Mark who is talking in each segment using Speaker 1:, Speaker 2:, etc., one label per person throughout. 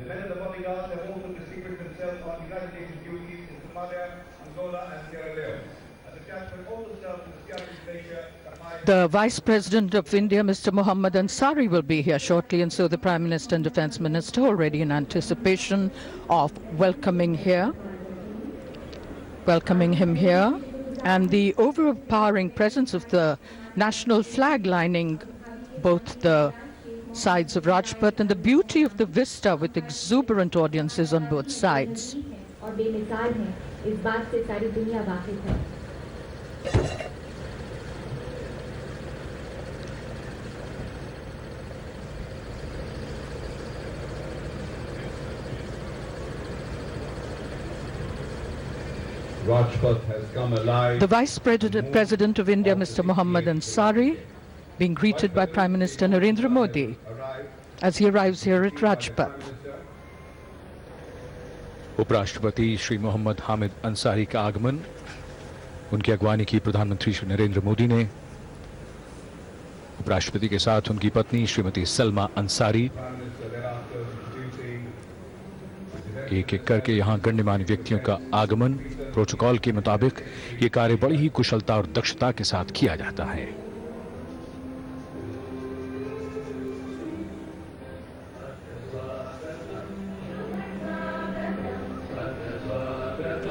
Speaker 1: men of the bodyguard have also distinguished themselves on United Nations duties in Somalia, Angola and Sierra Leone.
Speaker 2: The Vice President of India, Mr. Mohammad Ansari, will be here shortly, and so the Prime Minister and Defence Minister already in anticipation of welcoming him here, and the overpowering presence of the national flag lining both the sides of Rajpath and the beauty of the vista with exuberant audiences on both sides.
Speaker 3: Rajpath has come alive.
Speaker 2: The Vice President of India, Mr. Mohammad Ansari, being greeted by Prime Minister Narendra Modi as he arrives here at Rajpath.
Speaker 4: उपराष्ट्रपति श्री मोहम्मद हामिद अंसारी का आगमन, उनकी अगवानी की प्रधानमंत्री श्री नरेंद्र मोदी ने। उपराष्ट्रपति के साथ उनकी पत्नी श्रीमती सलमा अंसारी एक एक करके यहां गण्यमान्य व्यक्तियों का आगमन। प्रोटोकॉल के मुताबिक ये कार्य बड़ी ही कुशलता और दक्षता के साथ किया जाता है।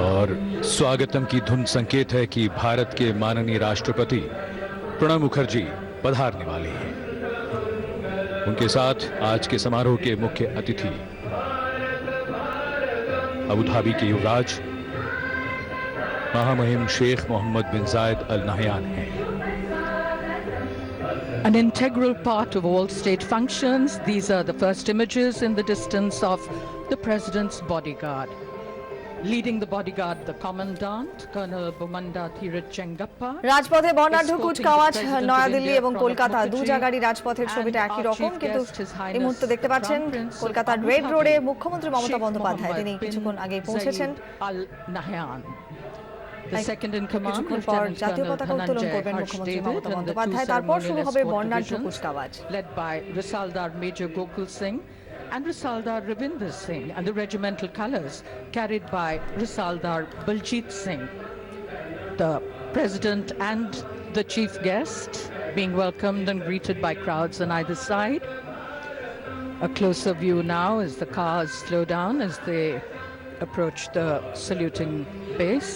Speaker 4: और स्वागतम की धुन संकेत है कि भारत के माननीय राष्ट्रपति प्रणब मुखर्जी पधारने वाले हैं। उनके साथ आज के समारोह के मुख्य अतिथि अबू धाबी के युवराज महामहिम शेख मोहम्मद बिन जायद अल नहयान हैं।
Speaker 2: An integral part of all state functions, these are the first images in the distance of the President's bodyguard. Leading the bodyguard, the Commandant, Colonel Bomanda Thirat Chengappa.
Speaker 5: রাজপথে বর্ণাঢ্য কুচকাওয়াজ নয়াদিল্লি এবং কলকাতা দু জায়গারই রাজপথের ছবিটা একই রকম, কিন্তু এই মুহূর্তে দেখতে পাচ্ছেন কলকাতার রেড রোডে মুখ্যমন্ত্রী মমতা বন্দ্যোপাধ্যায় তিনি কিছুক্ষণ আগেই পৌঁছেছেন। কিছুক্ষণ পর জাতীয় পতাকা উত্তোলন করবেন মুখ্যমন্ত্রী মমতা বন্দ্যোপাধ্যায়, তারপর শুরু হবে বর্ণাঢ্য কুচকাওয়াজ।
Speaker 2: Led by Risaldar Major Gokul Singh and Risaldar Ravinder Singh, and the regimental colours carried by Risaldar Baljit Singh. The President and the chief guest being welcomed and greeted by crowds on either side. A closer view now as the cars slow down as they approach the saluting base.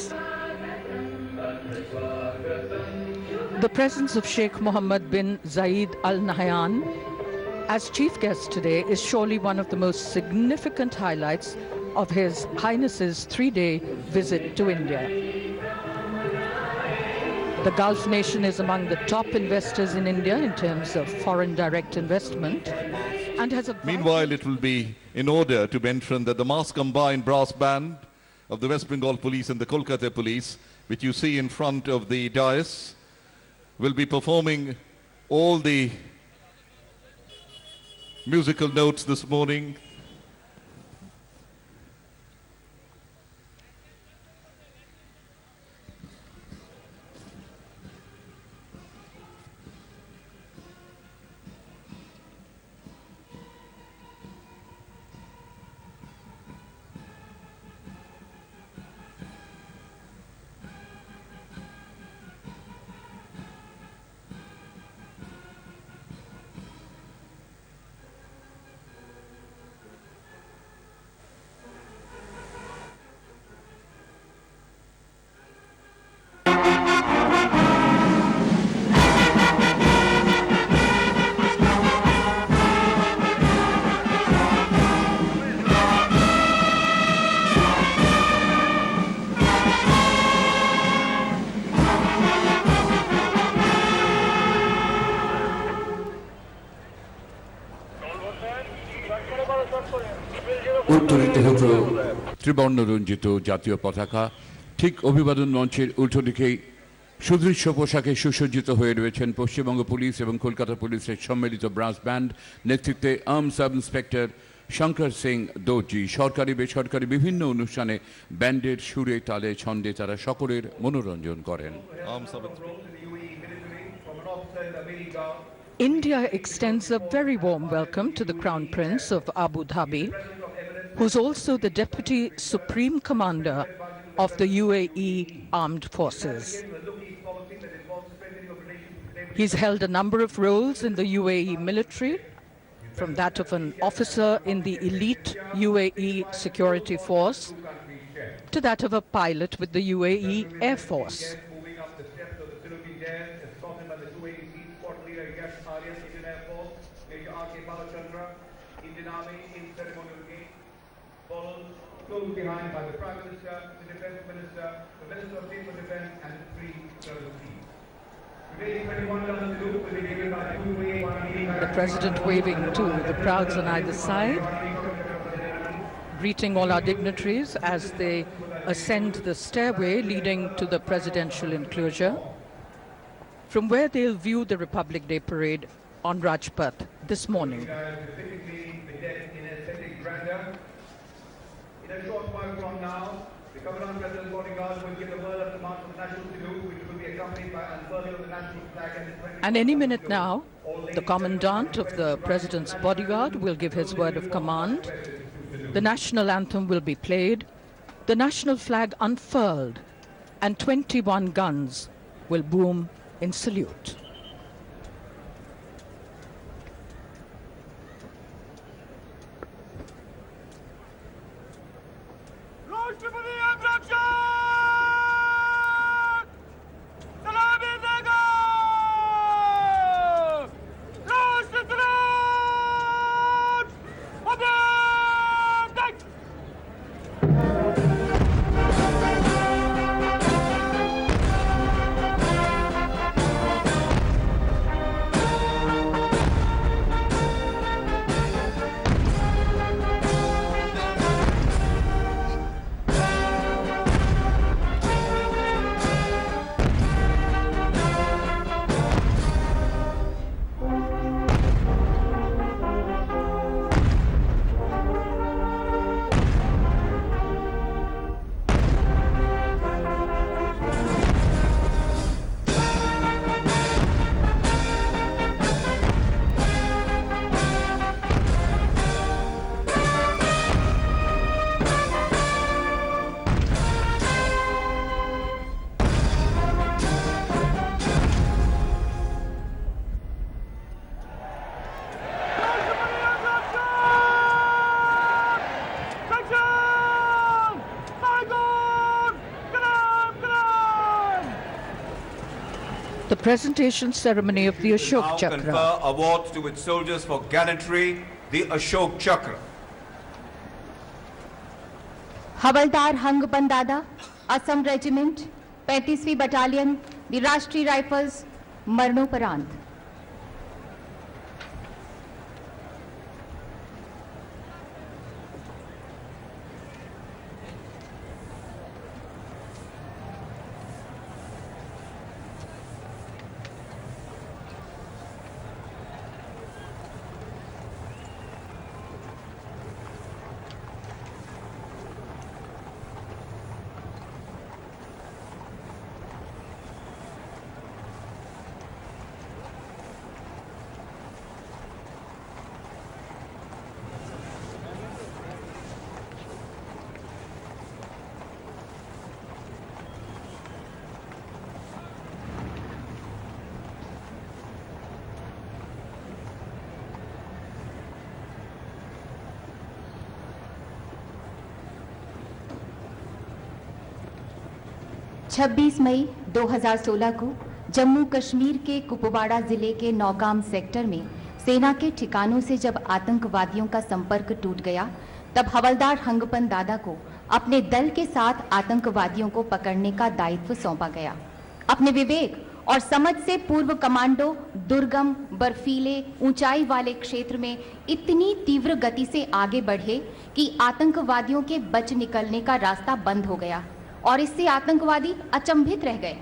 Speaker 2: The presence of Sheikh Mohammed bin Zayed Al Nahyan as chief guest today is surely one of the most significant highlights of His Highness's 3-day visit to India. The Gulf nation is among the top investors in India in terms of foreign direct investment and has a...
Speaker 6: Meanwhile, it will be in order to mention that the mass combined brass band of the West Bengal Police and the Kolkata Police, which you see in front of the dais, will be performing all the musical notes this morning.
Speaker 7: উত্তোলিত হল ত্রিবর্ণরঞ্জিত জাতীয় পতাকা। ঠিক অভিবাদন মঞ্চের উল্টো দিকেই সুদৃশ্য পোশাকে সুসজ্জিত হয়ে রয়েছেন পশ্চিমবঙ্গ পুলিশ এবং কলকাতা পুলিশের সম্মিলিত ব্রাস ব্যান্ড নেতৃত্বে সাব ইন্সপেক্টর শঙ্কর সিং দর্জি। সরকারি বেসরকারি বিভিন্ন অনুষ্ঠানে ব্যান্ডের সুরে তালে ছন্দে তারা সকলের মনোরঞ্জন করেন।
Speaker 2: India extends a very warm welcome to the Crown Prince of Abu Dhabi who's also the Deputy Supreme Commander of the UAE Armed Forces. He's held a number of roles in the UAE military, from that of an officer in the elite UAE security force to that of a pilot with the UAE Air Force.
Speaker 1: Moving up the steps of the Philippine Dare, escorted by the UAE Squad Leader Yash Arya, Indian Air Force, Major R.K. Balachandra, Indian Army in ceremonial gate, followed close behind by the Prime Minister, the Defense Minister, the Minister of State for Defense, and the three service chiefs. Today, 21 guns salute will be given by the UAE.
Speaker 2: The President waving to the crowds on either side, greeting all our dignitaries as they ascend the stairway leading to the presidential enclosure, from where they'll view the Republic Day parade on Rajpath this morning.
Speaker 1: Specifically, the deck in aesthetic grandeur. In a short while from now, the Commandant President's bodyguard will give the word of command for the national salute, which will be accompanied by unfurling of the national flag and the 20.
Speaker 2: And any minute now, the Commandant of the President's bodyguard will give his word of command. The national anthem will be played, the national flag unfurled, and 21 guns will boom in salute. The presentation ceremony of the Ashok
Speaker 8: now
Speaker 2: Chakra.
Speaker 8: confer awards to its soldiers for gallantry, the Ashok Chakra.
Speaker 9: हवलदार हंगपन दादा, Assam regiment, 35वीं battalion, the राष्ट्रीय rifles, मरणोपरांत। छब्बीस मई 2016 को जम्मू कश्मीर के कुपवाड़ा जिले के Nowgam sector में सेना के ठिकानों से जब आतंकवादियों का संपर्क टूट गया, तब हवलदार हंगपन दादा को अपने दल के साथ आतंकवादियों को पकड़ने का दायित्व सौंपा गया। अपने विवेक और समझ से पूर्व कमांडो दुर्गम, बर्फीले, ऊंचाई वाले क्षेत्र में इतनी तीव्र गति से आगे बढ़े कि आतंकवादियों के बच निकलने का रास्ता बंद हो गया और इससे आतंकवादी अचंभित रह गए।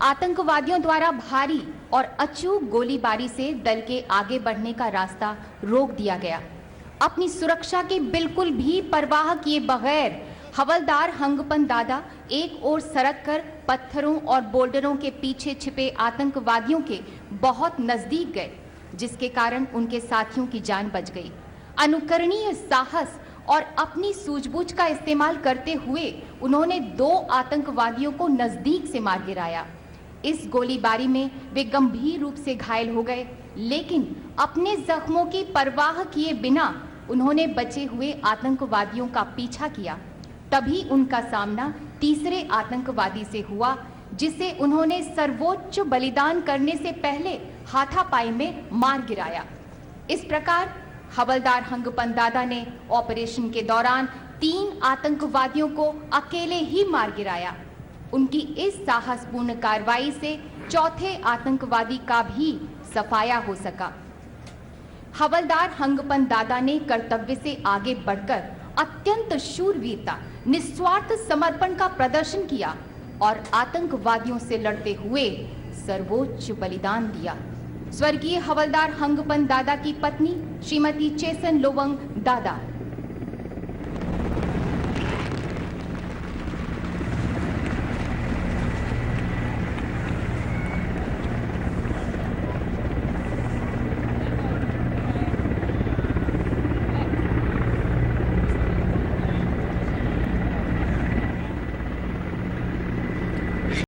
Speaker 9: आतंकवादियों द्वारा भारी और अचूक गोलीबारी से दल के आगे बढ़ने का रास्ता रोक दिया गया। अपनी सुरक्षा की बिल्कुल भी परवाह किए बगैर हवलदार हंगपन दादा एक ओर सरक कर पत्थरों और बोल्डरों के पीछे छिपे आतंकवादियों के बहुत नजदीक गए, जिसके कारण उनके साथियों की जान बच गई। अनुकरणीय साहस और अपनी सूझबूझ का इस्तेमाल करते हुए उन्होंने 2 आतंकवादियों को नजदीक से मार गिराया। इस गोलीबारी में वे गंभीर रूप से घायल हो गए, लेकिन अपने जख्मों की परवाह किए बिना उन्होंने बचे हुए आतंकवादियों का पीछा किया। तभी उनका सामना तीसरे आतंकवादी से हुआ, जिसे उन्होंने सर्वोच्च बलिदान करने से पहले हाथापाई में मार गिराया। इस प्रकार हवलदार हंगपन दादा ने ऑपरेशन के दौरान 3 आतंकवादियों को अकेले ही मार गिराया। उनकी इस साहसपूर्ण कार्रवाई से चौथे आतंकवादी का भी सफाया हो सका। हवलदार हंगपन दादा ने कर्तव्य से आगे बढ़कर अत्यंत शूरवीरता, निस्वार्थ समर्पण का प्रदर्शन किया और आतंकवादियों से लड़ते हुए सर्वोच्च बलिदान दिया। स्वर्गीय हवलदार हंगपन दादा की पत्नी श्रीमती चेसन लोवंग दादा